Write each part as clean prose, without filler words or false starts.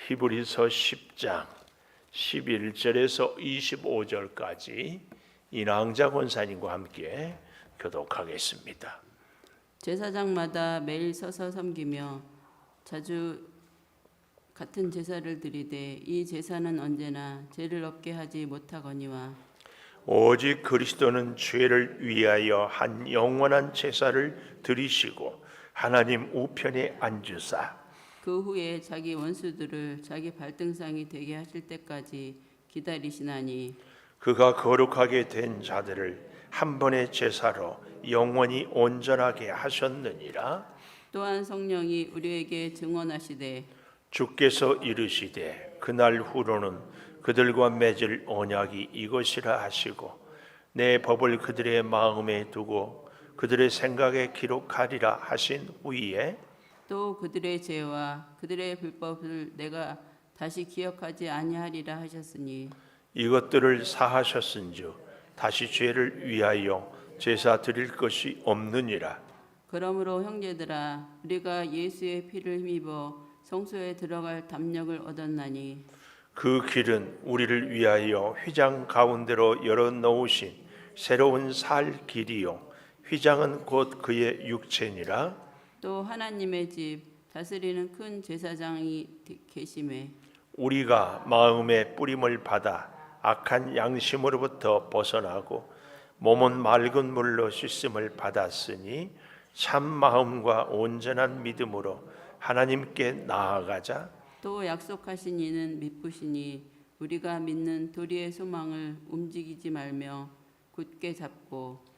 히브리서 10장 11절에서 25절까지 이낭자 권사님과 함께 교독하겠습니다. 제사장마다 매일 서서 섬기며 자주 같은 제사를 드리되 이 제사는 언제나 죄를 없게 하지 못하거니와 오직 그리스도는 죄를 위하여 한 영원한 제사를 드리시고 하나님 우편에 앉으사 그 후에 자기 원수들을 자기 발등상이 되게 하실 때까지 기다리시나니 그가 거룩하게 된 자들을 한 번의 제사로 영원히 온전하게 하셨느니라. 또한 성령이 우리에게 증언하시되 주께서 이르시되 그날 후로는 그들과 맺을 언약이 이것이라 하시고 내 법을 그들의 마음에 두고 그들의 생각에 기록하리라 하신 후에 또 그들의 죄와 그들의 불법을 내가 다시 기억하지 아니하리라 하셨으니 이것들을 사하셨은즉 다시 죄를 위하여 제사 드릴 것이 없느니라. 그러므로 형제들아 우리가 예수의 피를 힘입어 성소에 들어갈 담력을 얻었나니 그 길은 우리를 위하여 휘장 가운데로 열어 놓으신 새로운 살 길이요 휘장은 곧 그의 육체니라. 또 하나님의 집 다스리는 큰 제사장이 계심에 우리가 마음의 뿌림을 받아 악한 양심으로부터 벗어나고 몸은 맑은 물로 씻음을 받았으니 참 마음과 온전한 믿음으로 하나님께 나아가자. 또 약속하신 이는 미쁘시니 우리가 믿는 도리의 소망을 움직이지 말며 굳게 잡고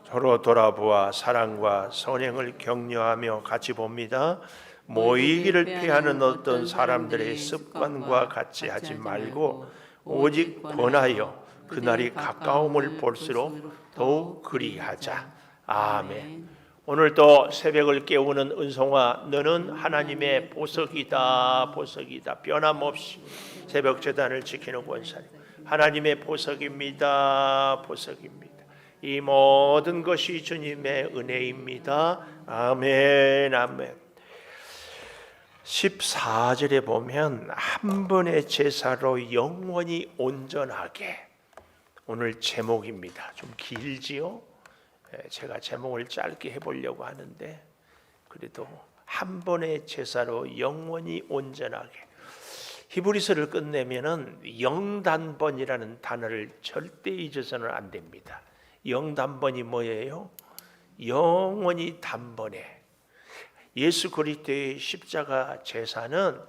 서로 돌아보아 사랑과 선행을 격려하며 같이 봅니다. 모이기를 피하는 어떤 사람들의 습관과 같이 하지 말고 오직 권하여 그날이 가까움을 볼수록 더욱 그리하자. 아멘. 오늘도 새벽을 깨우는 은송아, 너는 하나님의 보석이다, 보석이다. 변함없이 새벽 제단을 지키는 권사님, 하나님의 보석입니다, 보석입니다. 이 모든 것이 주님의 은혜입니다. 아멘, 아멘. 14절에 보면 한 번의 제사로 영원히 온전하게, 오늘 제목입니다. 좀 길지요? 제가 제목을 짧게 해보려고 하는데 그래도 한 번의 제사로 영원히 온전하게. 히브리서를 끝내면은 영단번이라는 단어를 절대 잊어서는 안 됩니다. 영단번이 뭐예요? 영원히 단번에. 예수 그리스도의 십자가 제사는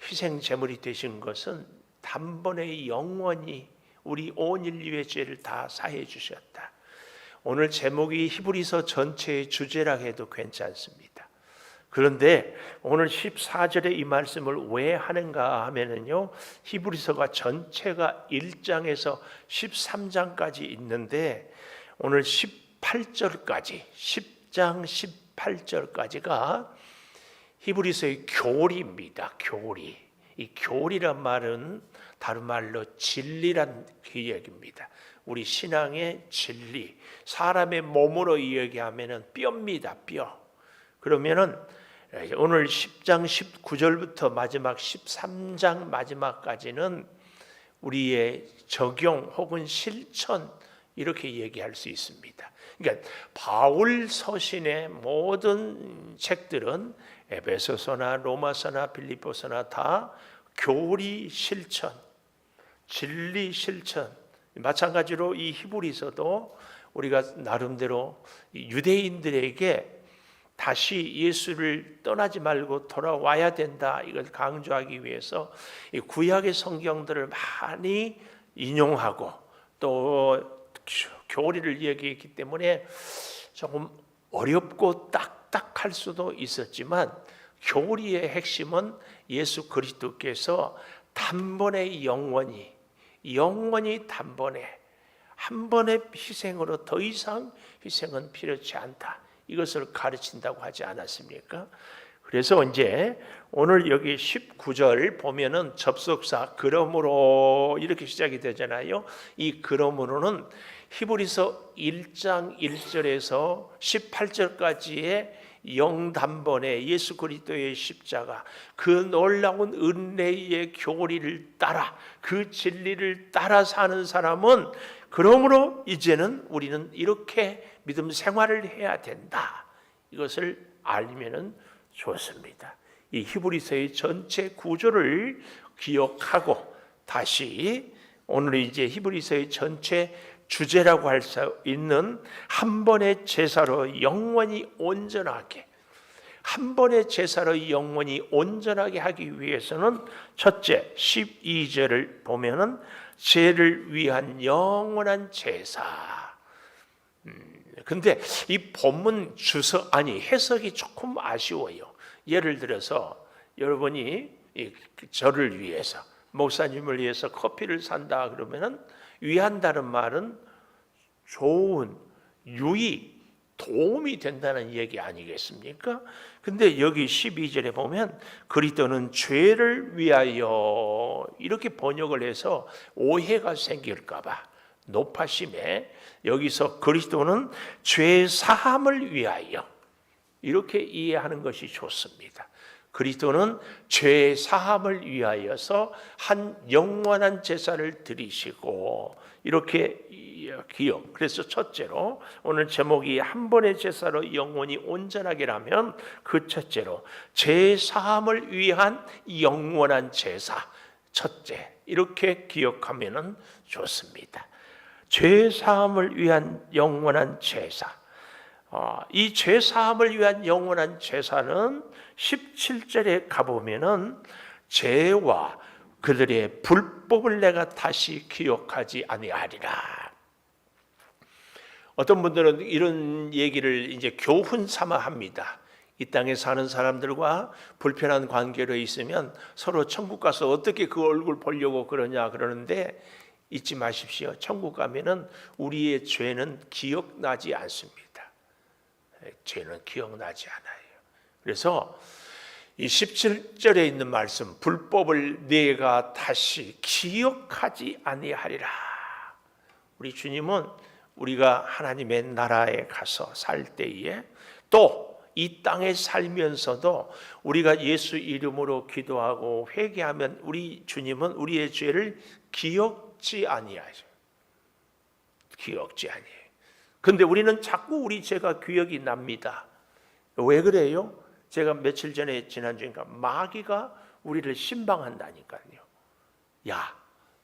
희생 제물이 되신 것은 단번에 영원히 우리 온 인류의 죄를 다 사해 주셨다. 오늘 제목이 히브리서 전체의 주제라 해도 괜찮습니다. 그런데 오늘 14절에 이 말씀을 왜 하는가 하면은요, 히브리서가 전체가 1장에서 13장까지 있는데 오늘 18절까지 10장 18절까지가 히브리서의 교리입니다. 교리. 이 교리란 말은 다른 말로 진리란 그 얘기입니다. 우리 신앙의 진리, 사람의 몸으로 이야기하면은 뼈입니다. 뼈. 그러면은 오늘 10장 19절부터 마지막 13장 마지막까지는 우리의 적용 혹은 실천, 이렇게 얘기할 수 있습니다. 그러니까 바울 서신의 모든 책들은 에베소서나 로마서나 빌립보서나 다 교리 실천, 진리 실천. 마찬가지로 이 히브리서도 우리가 나름대로 유대인들에게 다시 예수를 떠나지 말고 돌아와야 된다, 이걸 강조하기 위해서 이 구약의 성경들을 많이 인용하고 또 교리를 얘기했기 때문에 조금 어렵고 딱딱할 수도 있었지만 교리의 핵심은 예수 그리스도께서 단번에 영원히 단번에 한 번의 희생으로 더 이상 희생은 필요치 않다, 이것을 가르친다고 하지 않았습니까? 그래서 이제 오늘 여기 19절 보면은 접속사 그러므로 이렇게 시작이 되잖아요. 이 그러므로는 히브리서 1장 1절에서 18절까지의 영단번에 예수 그리스도의 십자가, 그 놀라운 은혜의 교리를 따라, 그 진리를 따라 사는 사람은 그러므로 이제는 우리는 이렇게 믿음 생활을 해야 된다, 이것을 알면은 좋습니다. 이 히브리서의 전체 구조를 기억하고 다시 오늘 이제 히브리서의 전체 주제라고 할 수 있는 한 번의 제사로 영원히 온전하게, 한 번의 제사로 영원히 온전하게 하기 위해서는 첫째 12절을 보면은 죄를 위한 영원한 제사. 근데 이 본문 해석이 조금 아쉬워요. 예를 들어서 여러분이 저를 위해서, 목사님을 위해서 커피를 산다 그러면은 위한다는 말은 좋은, 유의, 도움이 된다는 얘기 아니겠습니까? 근데 여기 12절에 보면 그리스도는 죄를 위하여 이렇게 번역을 해서 오해가 생길까 봐 높아심에 여기서 그리스도는 죄 사함을 위하여 이렇게 이해하는 것이 좋습니다. 그리스도는 죄 사함을 위하여서 한 영원한 제사를 드리시고 이렇게 기억. 그래서 첫째로 오늘 제목이 한 번의 제사로 영원히 온전하게라면 그 첫째로 죄 사함을 위한 영원한 제사, 첫째 이렇게 기억하면은 좋습니다. 죄 사함을 위한 영원한 제사. 이 죄 사함을 위한 영원한 제사는 17절에 가보면은 죄와 그들의 불법을 내가 다시 기억하지 아니하리라. 어떤 분들은 이런 얘기를 이제 교훈 삼아 합니다. 이 땅에 사는 사람들과 불편한 관계로 있으면 서로 천국 가서 어떻게 그 얼굴 보려고 그러냐 그러는데 잊지 마십시오. 천국 가면은 우리의 죄는 기억나지 않습니다. 죄는 기억나지 않아요. 그래서 이 17절에 있는 말씀, 불법을 내가 다시 기억하지 아니하리라. 우리 주님은 우리가 하나님의 나라에 가서 살 때에 또 이 땅에 살면서도 우리가 예수 이름으로 기도하고 회개하면 우리 주님은 우리의 죄를 기억지 아니하죠. 기억지 아니해요. 근데 우리는 자꾸 우리 죄가 기억이 납니다. 왜 그래요? 제가 며칠 전에 지난주인가 마귀가 우리를 신방한다니까요. 야,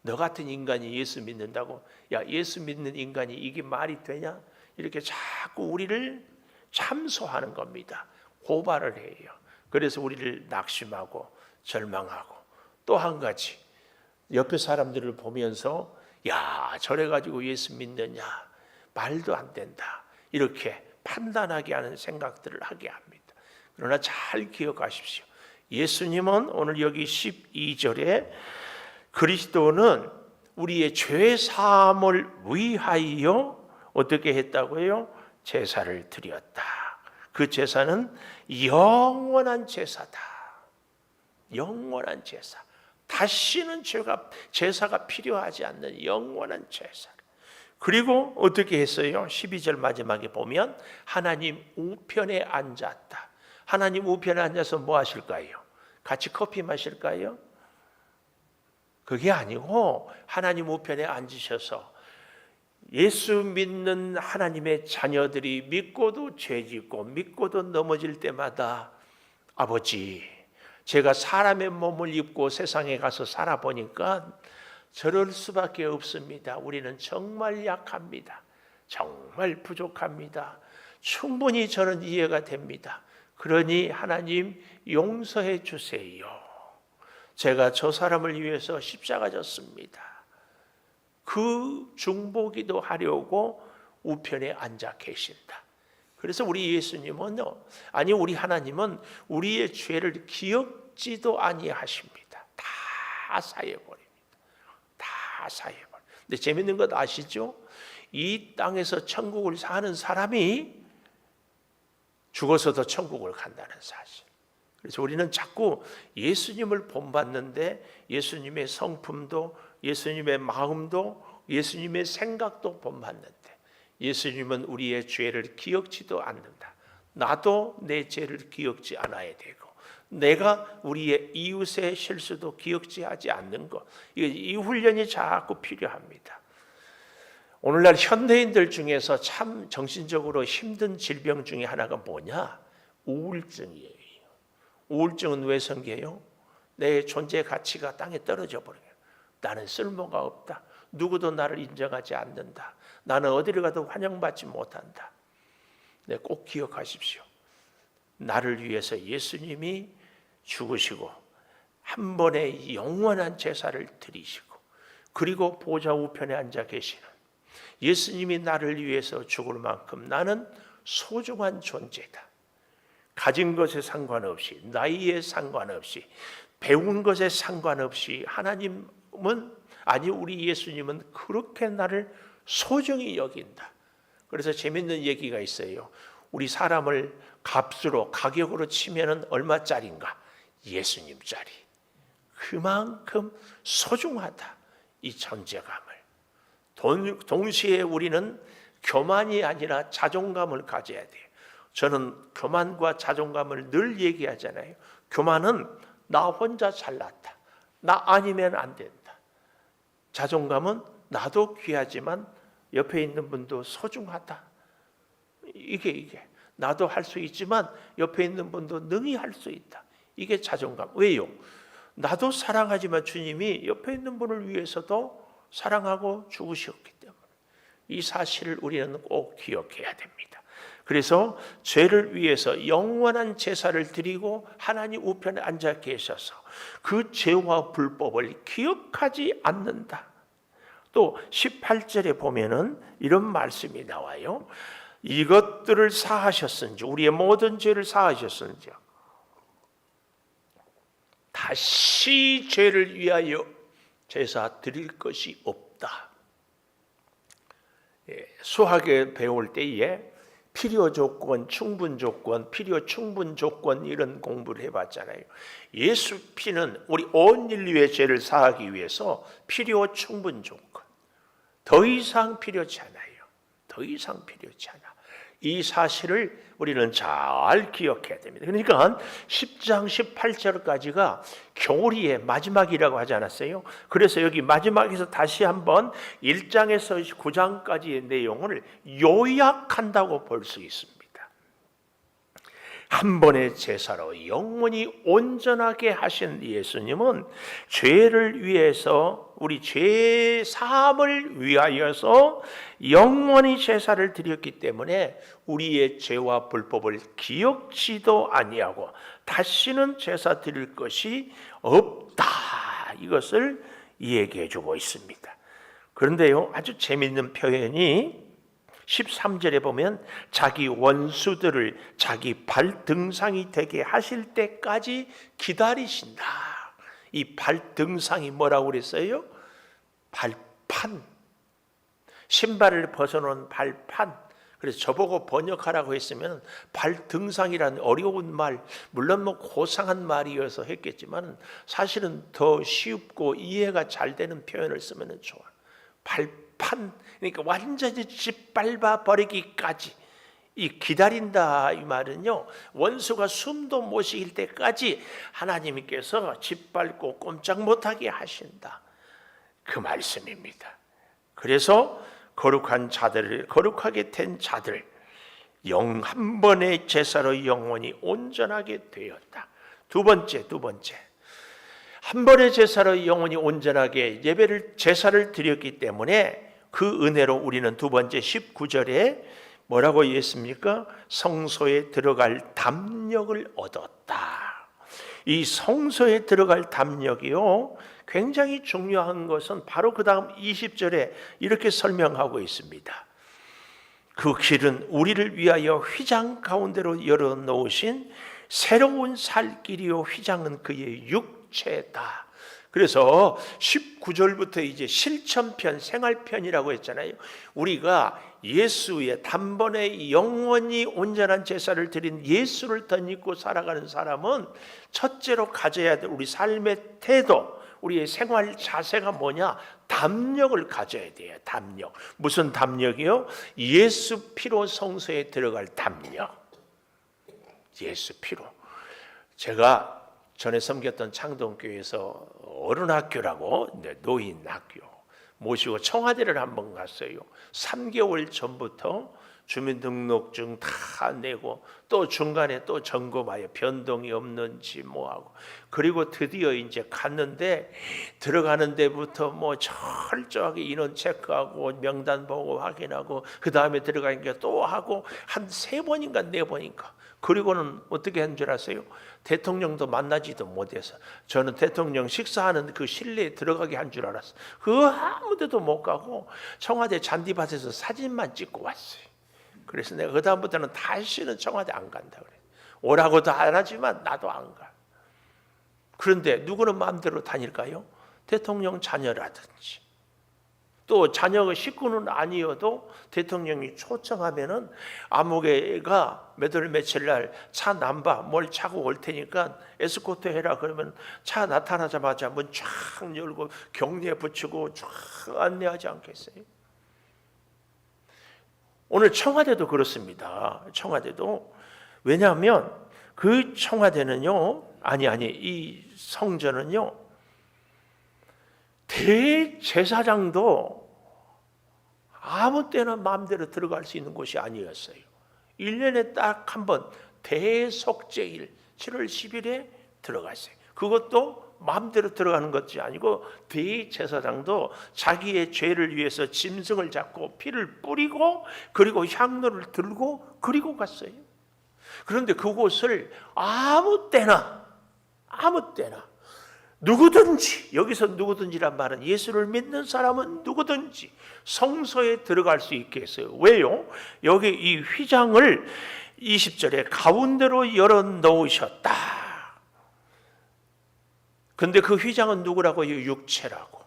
너 같은 인간이 예수 믿는다고? 야, 예수 믿는 인간이 이게 말이 되냐? 이렇게 자꾸 우리를 참소하는 겁니다. 고발을 해요. 그래서 우리를 낙심하고 절망하고 또 한 가지 옆에 사람들을 보면서 야, 저래 가지고 예수 믿느냐? 말도 안 된다. 이렇게 판단하게 하는 생각들을 하게 합니다. 그러나 잘 기억하십시오. 예수님은 오늘 여기 12절에 그리스도는 우리의 죄 사함을 위하여 어떻게 했다고요? 제사를 드렸다. 그 제사는 영원한 제사다. 영원한 제사. 다시는 제사가 필요하지 않는 영원한 제사. 그리고 어떻게 했어요? 12절 마지막에 보면 하나님 우편에 앉았다. 하나님 우편에 앉아서 뭐 하실까요? 같이 커피 마실까요? 그게 아니고 하나님 우편에 앉으셔서 예수 믿는 하나님의 자녀들이 믿고도 죄짓고 믿고도 넘어질 때마다 아버지, 제가 사람의 몸을 입고 세상에 가서 살아보니까 저럴 수밖에 없습니다. 우리는 정말 약합니다. 정말 부족합니다. 충분히 저는 이해가 됩니다. 그러니 하나님 용서해 주세요. 제가 저 사람을 위해서 십자가 졌습니다. 그 중보기도 하려고 우편에 앉아 계신다. 그래서 우리 예수님은요, 아니 우리 하나님은 우리의 죄를 기억지도 아니하십니다. 다 사해버립니다. 다 사해버립니다. 근데 재밌는 것 아시죠? 이 땅에서 천국을 사는 사람이 죽어서도 천국을 간다는 사실. 그래서 우리는 자꾸 예수님을 본받는데 예수님의 성품도 예수님의 마음도 예수님의 생각도 본받는데 예수님은 우리의 죄를 기억지도 않는다. 나도 내 죄를 기억지 않아야 되고, 내가 우리의 이웃의 실수도 기억지 하지 않는 것, 이 훈련이 자꾸 필요합니다. 오늘날 현대인들 중에서 참 정신적으로 힘든 질병 중에 하나가 뭐냐? 우울증이에요. 우울증은 왜 생겨요? 내 존재 가치가 땅에 떨어져 버려요. 나는 쓸모가 없다. 누구도 나를 인정하지 않는다. 나는 어디를 가도 환영받지 못한다. 네, 꼭 기억하십시오. 나를 위해서 예수님이 죽으시고 한 번의 영원한 제사를 드리시고, 그리고 보좌 우편에 앉아 계시는 예수님이 나를 위해서 죽을 만큼 나는 소중한 존재다. 가진 것에 상관없이, 나이에 상관없이, 배운 것에 상관없이 하나님은, 아니 우리 예수님은 그렇게 나를 소중히 여긴다. 그래서 재밌는 얘기가 있어요. 우리 사람을 값으로, 가격으로 치면은 얼마짜리인가? 예수님짜리. 그만큼 소중하다, 이 존재감을. 동시에 우리는 교만이 아니라 자존감을 가져야 돼요. 저는 교만과 자존감을 늘 얘기하잖아요. 교만은 나 혼자 잘났다, 나 아니면 안 된다. 자존감은 나도 귀하지만 옆에 있는 분도 소중하다. 이게 나도 할 수 있지만 옆에 있는 분도 능히 할 수 있다. 이게 자존감. 왜요? 나도 사랑하지만 주님이 옆에 있는 분을 위해서도 사랑하고 죽으셨기 때문에 이 사실을 우리는 꼭 기억해야 됩니다. 그래서 죄를 위해서 영원한 제사를 드리고 하나님 우편에 앉아 계셔서 그 죄와 불법을 기억하지 않는다. 또 18절에 보면은 이런 말씀이 나와요. 이것들을 사하셨은지, 우리의 모든 죄를 사하셨은지 다시 죄를 위하여 제사 드릴 것이 없다. 수학에 배울 때에 필요 조건, 충분 조건, 필요 충분 조건 이런 공부를 해봤잖아요. 예수 피는 우리 온 인류의 죄를 사하기 위해서 필요 충분 조건, 더 이상 필요치 않아요. 더 이상 필요치 않아. 이 사실을 우리는 잘 기억해야 됩니다. 그러니까 10장 18절까지가 교리의 마지막이라고 하지 않았어요? 그래서 여기 마지막에서 다시 한번 1장에서 9장까지의 내용을 요약한다고 볼 수 있습니다. 한 번의 제사로 영원히 온전하게 하신 예수님은 죄를 위해서, 우리 죄 사함을 위하여서 영원히 제사를 드렸기 때문에 우리의 죄와 불법을 기억지도 아니하고 다시는 제사 드릴 것이 없다. 이것을 얘기해 주고 있습니다. 그런데요, 아주 재미있는 표현이 13절에 보면 자기 원수들을 자기 발등상이 되게 하실 때까지 기다리신다. 이 발등상이 뭐라고 그랬어요? 발판. 신발을 벗어놓은 발판. 그래서 저보고 번역하라고 했으면 발등상이라는 어려운 말, 물론 뭐 고상한 말이어서 했겠지만 사실은 더 쉽고 이해가 잘 되는 표현을 쓰면 좋아. 발판, 그러니까 완전히 짓밟아 버리기까지 이 기다린다, 이 말은요, 원수가 숨도 못 쉬길 때까지 하나님께서 짓밟고 꼼짝 못하게 하신다, 그 말씀입니다. 그래서 거룩한 자들을, 거룩하게 된 자들, 한 번의 제사로 영원히 온전하게 되었다. 두 번째, 한 번의 제사로 영원히 온전하게 제사를 드렸기 때문에 그 은혜로 우리는 두 번째 19절에 뭐라고 했습니까? 성소에 들어갈 담력을 얻었다. 이 성소에 들어갈 담력이요, 굉장히 중요한 것은 바로 그 다음 20절에 이렇게 설명하고 있습니다. 그 길은 우리를 위하여 휘장 가운데로 열어놓으신 새로운 살 길이요, 휘장은 그의 육체다. 그래서 19절부터 이제 실천편, 생활편이라고 했잖아요. 우리가 예수의 단번에 영원히 온전한 제사를 드린 예수를 덧입고 살아가는 사람은 첫째로 가져야 될 우리 삶의 태도, 우리의 생활 자세가 뭐냐? 담력을 가져야 돼요. 담력. 무슨 담력이요? 예수 피로 성소에 들어갈 담력. 예수 피로. 제가 전에 섬겼던 창동교회에서 어른학교라고 노인 학교 모시고 청와대를 한번 갔어요. 3개월 전부터 주민등록증 다 내고 또 중간에 또 점검하여 변동이 없는지 뭐하고, 그리고 드디어 이제 갔는데 들어가는 데부터 뭐 철저하게 인원 체크하고 명단 보고 확인하고 그 다음에 들어가니까 또 하고 한 3번인가 4번인가. 그리고는 어떻게 한 줄 아세요? 대통령도 만나지도 못해서 저는 대통령 식사하는 그 실내에 들어가게 한 줄 알았어요. 그 아무 데도 못 가고 청와대 잔디밭에서 사진만 찍고 왔어요. 그래서 내가 그 다음부터는 다시는 청와대 안 간다 그래. 오라고도 안 하지만 나도 안 가. 그런데 누구는 마음대로 다닐까요? 대통령 자녀라든지 또 자녀가 식구는 아니어도 대통령이 초청하면은 아무개가 몇 월 며칠 날 차 남바 뭘 차고 올 테니까 에스코트 해라 그러면 차 나타나자마자 문 쫙 열고 경례 붙이고 쫙 안내하지 않겠어요? 오늘 청와대도 그렇습니다. 청와대도. 왜냐하면 그 청와대는요, 이 성전은요, 대제사장도 아무 때나 마음대로 들어갈 수 있는 곳이 아니었어요. 1년에 딱 한 번 대속죄일 7월 10일에 들어갔어요. 그것도 마음대로 들어가는 것이 아니고 대제사장도 자기의 죄를 위해서 짐승을 잡고 피를 뿌리고 그리고 향로를 들고 그리고 갔어요. 그런데 그곳을 아무 때나 누구든지, 여기서 누구든지란 말은 예수를 믿는 사람은 누구든지 성소에 들어갈 수 있게 했어요. 왜요? 여기 이 휘장을 20절에 가운데로 열어 놓으셨다. 근데 그 휘장은 누구라고요? 육체라고.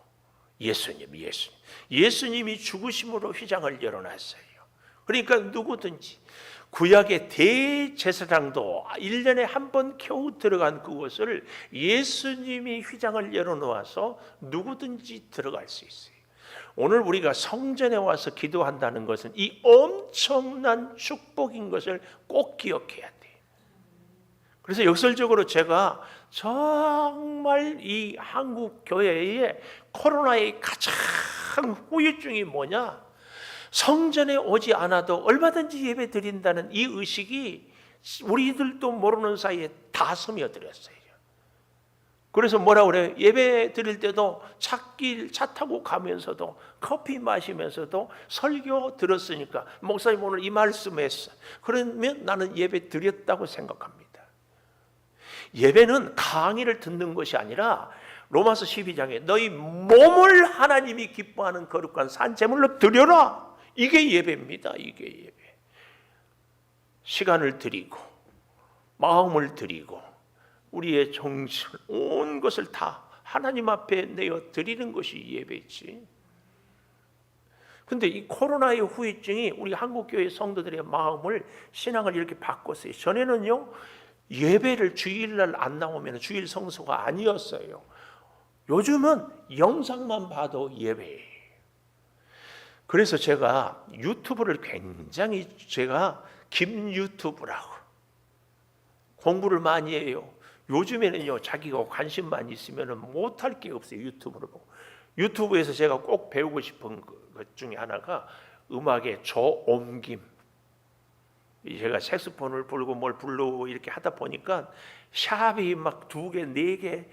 예수님이 죽으심으로 휘장을 열어놨어요. 그러니까 누구든지 구약의 대제사장도 1년에 한 번 겨우 들어간 그곳을 예수님이 휘장을 열어놓아서 누구든지 들어갈 수 있어요. 오늘 우리가 성전에 와서 기도한다는 것은 이 엄청난 축복인 것을 꼭 기억해야 돼요. 그래서 역설적으로 제가 정말 이 한국 교회의 코로나의 가장 후유증이 뭐냐? 성전에 오지 않아도 얼마든지 예배 드린다는 이 의식이 우리들도 모르는 사이에 다 스며들었어요. 그래서 뭐라 그래요? 예배 드릴 때도 찻길 차 타고 가면서도 커피 마시면서도 설교 들었으니까 목사님 오늘 이 말씀 했어. 그러면 나는 예배 드렸다고 생각합니다. 예배는 강의를 듣는 것이 아니라 로마서 12장에 너희 몸을 하나님이 기뻐하는 거룩한 산제물로 드려라. 이게 예배입니다. 이게 예배. 시간을 드리고 마음을 드리고 우리의 정신 온 것을 다 하나님 앞에 내어 드리는 것이 예배지. 근데 이 코로나의 후유증이 우리 한국교회 성도들의 마음을, 신앙을 이렇게 바꿨어요. 전에는요, 예배를 주일날 안 나오면 주일 성소가 아니었어요. 요즘은 영상만 봐도 예배예요. 그래서 제가 유튜브를 굉장히, 제가 김유튜브라고 공부를 많이 해요. 요즘에는요, 자기가 관심만 있으면 못할 게 없어요. 유튜브를 보고. 유튜브에서 제가 꼭 배우고 싶은 것 중에 하나가 음악의 저옮김. 제가 색소폰을 불고 뭘 불고 이렇게 하다 보니까 샵이 막 2개, 4개,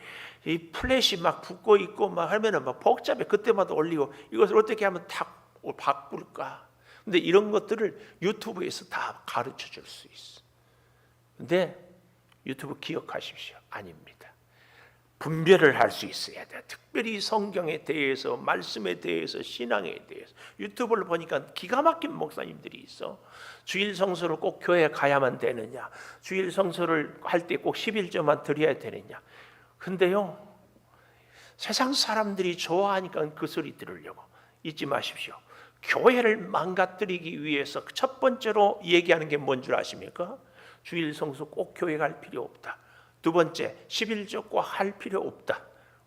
이 플랫이 막 붙고 있고 막 하면은 막 복잡해. 그때마다 올리고 이것을 어떻게 하면 다 바꿀까? 근데 이런 것들을 유튜브에서 다 가르쳐 줄 수 있어. 근데 유튜브 기억하십시오. 아닙니다. 분별을 할 수 있어야 돼. 특별히 성경에 대해서, 말씀에 대해서, 신앙에 대해서. 유튜브를 보니까 기가 막힌 목사님들이 있어. 주일 성소를 꼭 교회에 가야만 되느냐? 주일 성소를 할 때 꼭 11조만 드려야 되느냐? 근데요, 세상 사람들이 좋아하니까 그 소리 들으려고. 잊지 마십시오. 교회를 망가뜨리기 위해서 첫 번째로 얘기하는 게 뭔 줄 아십니까? 주일 성소 꼭 교회 갈 필요 없다. 두 번째, 11조 꼭 할 필요 없다.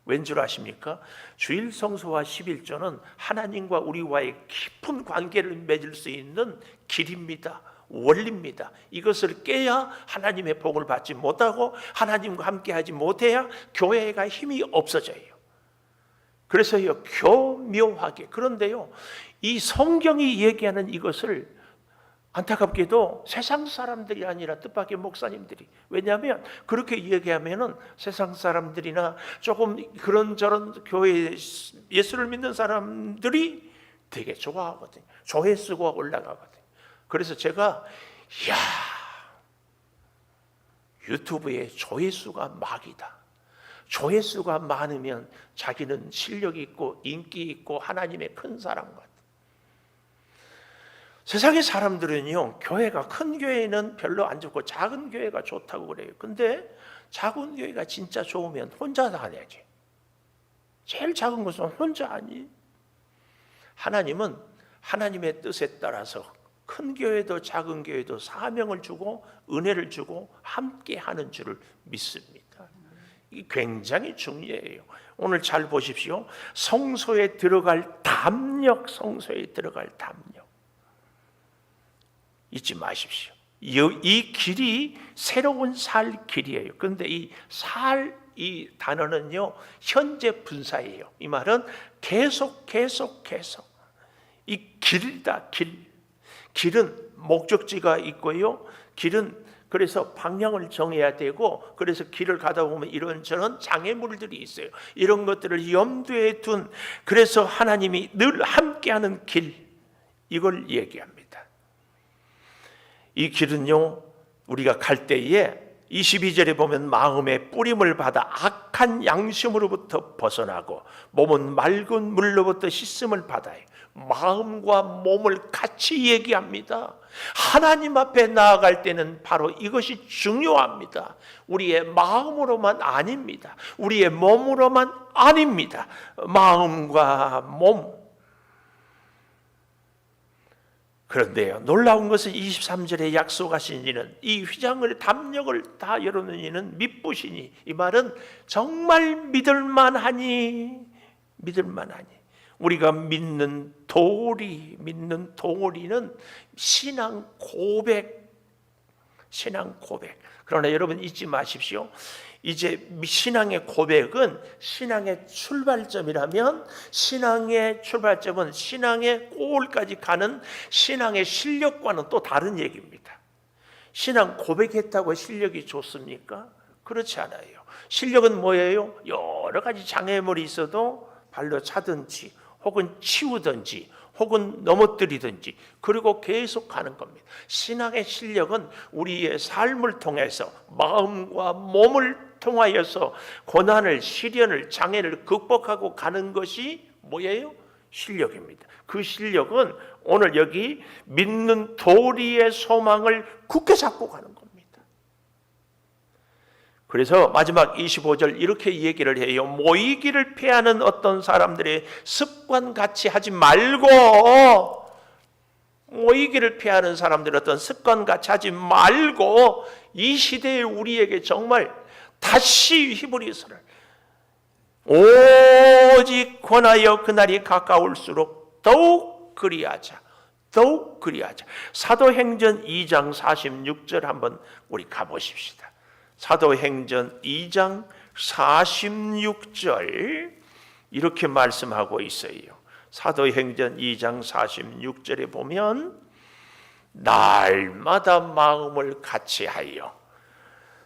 왠 줄 아십니까? 주일 성소와 11조는 하나님과 우리와의 깊은 관계를 맺을 수 있는 길입니다. 원리입니다. 이것을 깨야 하나님의 복을 받지 못하고 하나님과 함께하지 못해야 교회가 힘이 없어져요. 그래서요, 교묘하게. 그런데요, 이 성경이 얘기하는 이것을 안타깝게도 세상 사람들이 아니라 뜻밖의 목사님들이, 왜냐하면 그렇게 얘기하면은 세상 사람들이나 조금 그런저런 교회 예수를 믿는 사람들이 되게 좋아하거든요. 조회수가 올라가거든요. 그래서 제가 유튜브에 조회수가 막이다. 조회수가 많으면 자기는 실력 있고 인기 있고 하나님의 큰 사람 같아. 세상의 사람들은요, 교회가 큰 교회는 별로 안 좋고 작은 교회가 좋다고 그래요. 근데 작은 교회가 진짜 좋으면 혼자 다녀야지. 제일 작은 것은 혼자 아니. 하나님은 하나님의 뜻에 따라서 큰 교회도 작은 교회도 사명을 주고 은혜를 주고 함께 하는 줄을 믿습니다. 이게 굉장히 중요해요. 오늘 잘 보십시오. 성소에 들어갈 담력, 성소에 들어갈 담력 잊지 마십시오. 이 길이 새로운 살 길이에요. 그런데 이 단어는요, 현재 분사예요. 이 말은 계속 이 길이다. 길은 목적지가 있고요. 길은 그래서 방향을 정해야 되고, 그래서 길을 가다 보면 이런저런 장애물들이 있어요. 이런 것들을 염두에 둔, 그래서 하나님이 늘 함께하는 길, 이걸 얘기합니다. 이 길은요, 우리가 갈 때에 22절에 보면 마음의 뿌림을 받아 악한 양심으로부터 벗어나고 몸은 맑은 물로부터 씻음을 받아요. 마음과 몸을 같이 얘기합니다. 하나님 앞에 나아갈 때는 바로 이것이 중요합니다. 우리의 마음으로만 아닙니다. 우리의 몸으로만 아닙니다. 마음과 몸. 그런데요, 놀라운 것은 23절에 약속하신 이는, 이 휘장을 담력을 다 열어놓은 이는 믿으시니, 이 말은 정말 믿을만하니. 우리가 믿는 도리는 신앙 고백. 그러나 여러분 잊지 마십시오. 이제 신앙의 고백은 신앙의 출발점이라면, 신앙의 출발점은 신앙의 골까지 가는 신앙의 실력과는 또 다른 얘기입니다. 신앙 고백했다고 실력이 좋습니까? 그렇지 않아요. 실력은 뭐예요? 여러 가지 장애물이 있어도 발로 차든지 혹은 치우든지 혹은 넘어뜨리든지, 그리고 계속 가는 겁니다. 신앙의 실력은 우리의 삶을 통해서, 마음과 몸을 통하여서 고난을, 시련을, 장애를 극복하고 가는 것이 뭐예요? 실력입니다. 그 실력은 오늘 여기 믿는 도리의 소망을 굳게 잡고 가는 겁니다. 그래서 마지막 25절 이렇게 얘기를 해요. 모이기를 피하는 어떤 사람들의 습관같이 하지 말고, 모이기를 피하는 사람들의 어떤 습관같이 하지 말고, 이 시대에 우리에게 정말 다시 히브리서를 오직 권하여 그날이 가까울수록 더욱 그리하자. 사도행전 2장 46절 한번 우리 가보십시다. 사도행전 2장 46절 이렇게 말씀하고 있어요. 사도행전 2장 46절에 보면, 날마다 마음을 같이하여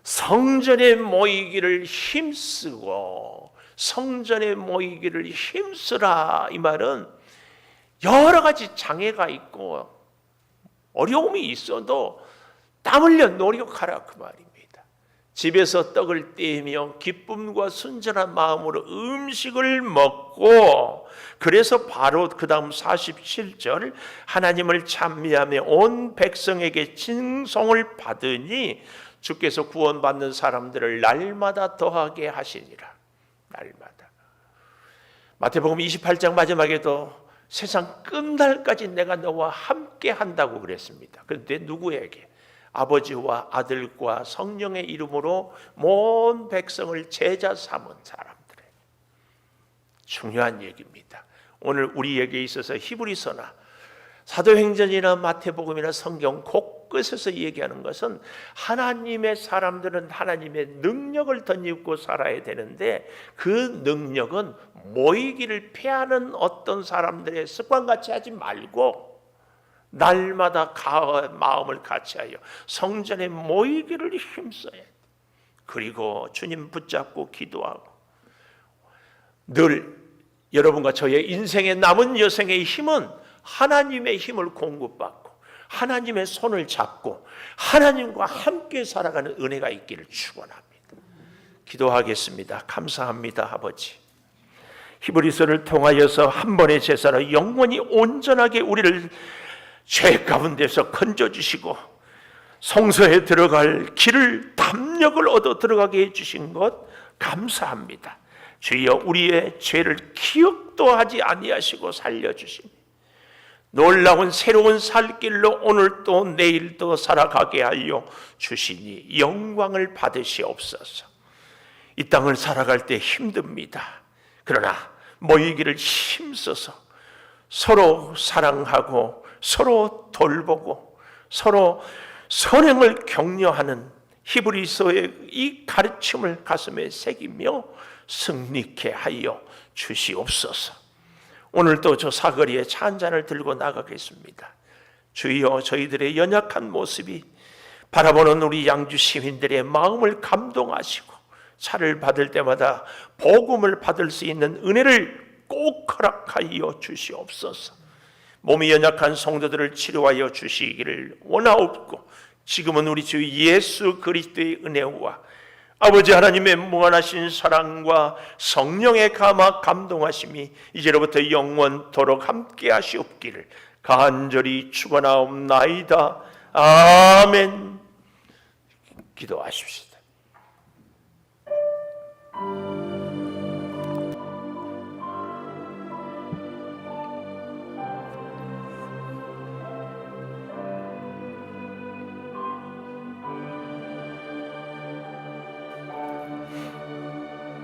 성전에 모이기를 힘쓰고, 성전에 모이기를 힘쓰라. 이 말은 여러 가지 장애가 있고 어려움이 있어도 땀 흘려 노력하라, 그 말입니다. 집에서 떡을 떼며 기쁨과 순전한 마음으로 음식을 먹고, 그래서 바로 그 다음 47절, 하나님을 찬미하며 온 백성에게 칭송을 받으니 주께서 구원받는 사람들을 날마다 더하게 하시니라. 날마다. 마태복음 28장 마지막에도 세상 끝날까지 내가 너와 함께 한다고 그랬습니다. 그런데 누구에게? 아버지와 아들과 성령의 이름으로 모든 백성을 제자 삼은 사람들의 중요한 얘기입니다. 오늘 우리에게 있어서 히브리서나 사도행전이나 마태복음이나 성경 곳곳에서 얘기하는 것은 하나님의 사람들은 하나님의 능력을 덧입고 살아야 되는데 그 능력은 모이기를 피하는 어떤 사람들의 습관같이 하지 말고 날마다 마음을 같이하여 성전에 모이기를 힘써야 돼. 그리고 주님 붙잡고 기도하고 늘 여러분과 저의 인생의 남은 여생의 힘은 하나님의 힘을 공급받고 하나님의 손을 잡고 하나님과 함께 살아가는 은혜가 있기를 축원합니다. 기도하겠습니다. 감사합니다, 아버지. 히브리서를 통하여서 한 번의 제사로 영원히 온전하게 우리를 죄 가운데서 건져주시고 성소에 들어갈 길을 담력을 얻어 들어가게 해주신 것 감사합니다. 주여, 우리의 죄를 기억도 하지 아니하시고 살려주시니 놀라운 새로운 살길로 오늘도 내일도 살아가게 하여 주시니 영광을 받으시옵소서. 이 땅을 살아갈 때 힘듭니다. 그러나 모이기를 힘써서 서로 사랑하고 서로 돌보고 서로 선행을 격려하는 히브리서의 이 가르침을 가슴에 새기며 승리케 하여 주시옵소서. 오늘도 저 사거리에 차 한 잔을 들고 나가겠습니다. 주여, 저희들의 연약한 모습이 바라보는 우리 양주 시민들의 마음을 감동하시고 차를 받을 때마다 복음을 받을 수 있는 은혜를 꼭 허락하여 주시옵소서. 몸이 연약한 성도들을 치료하여 주시기를 원하옵고 지금은 우리 주 예수 그리스도의 은혜와 아버지 하나님의 무한하신 사랑과 성령의 감동하심이 이제로부터 영원토록 함께 하시옵기를 간절히 축원하옵나이다. 아멘. 기도하십시다.